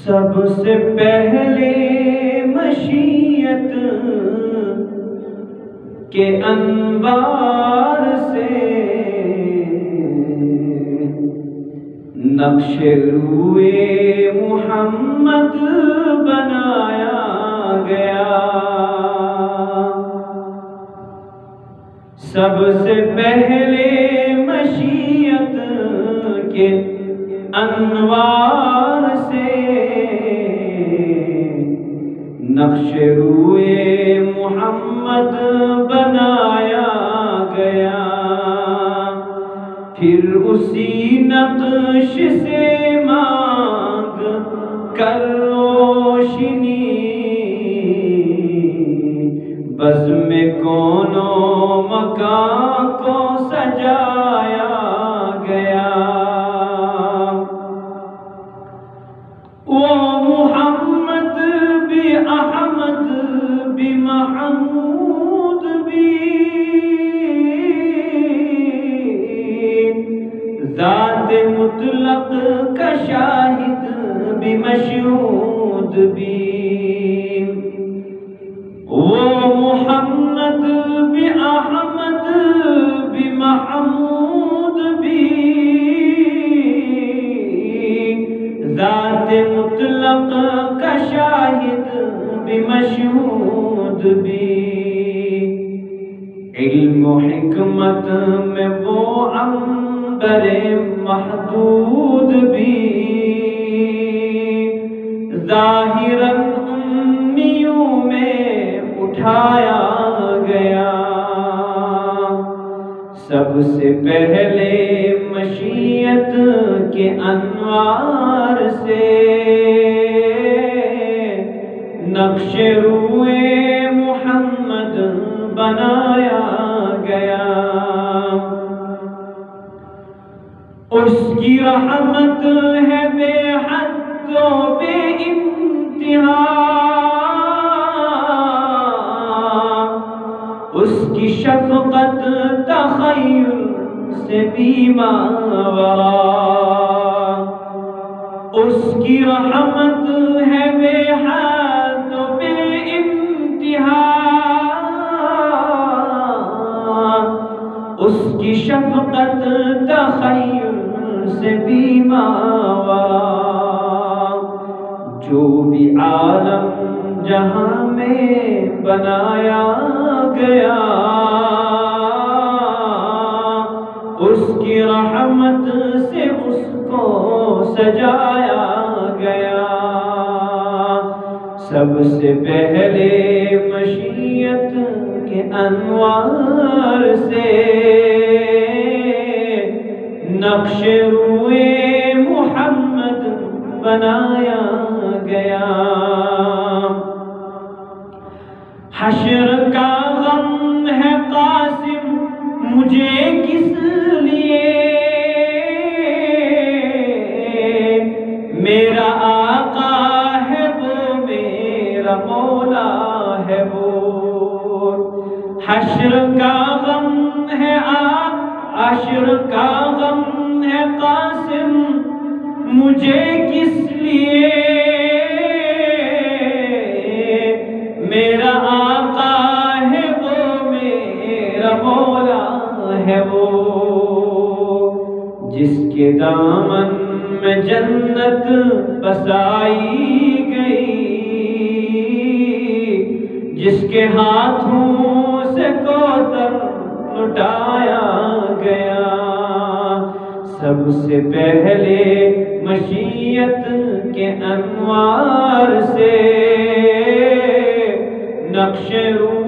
سب سے پہلے مشیت کے انوار سے نقش روئے محمد بنایا گیا۔ سب سے پہلے مشیت کے انوار سے نقش روئے محمد بنایا گیا، پھر اسی نقش سے مانگ کر روشنی بزم کون و مکان کو سجایا گیا۔ وہ محمد بھی احمد بھی محمود بھی، ذات مطلق کا شاہد بھی مشہود بھی۔ وہ محمد بھی احمد بھی محمود بھی، ذات مطلق کا شاہد بھی مشہود بھی۔ علم و حکمت میں وہ عنبر محدود بھی، ظاہراً امیوں میں اٹھایا گیا۔ سب سے پہلے مشیت کے انوار سے نقش روئے محمد بنایا گیا۔ اس کی رحمت ہے بے حد و بے انتہا، اس کی شفقت تخیل سے بھی ماورا، اس کی رحمت ہے بے حد و بے انتہا، اس کی شفقت تخیل سے بھی ماورا۔ جو بھی عالم جہاں میں بنایا گیا، اس کی رحمت سے اس کو سجایا گیا۔ سب سے پہلے مشیت کے انوار سے نقش روئے محمد بنایا گیا۔ حشر کا غم ہے قاسم مجھے کس لیے، میرا آقا ہے وہ میرا مولا ہے وہ۔ حشر کا غم ہے حشر کا غم ہے قاسم مجھے کس لیے، میرا آقا ہے وہ میرا مولا ہے وہ، جس کے دامن میں جنت بسائی گئی، جس کے ہاتھوں سے کوثر لٹایا گیا۔ سب سے پہلے مشیت کے انوار سے نقش روئے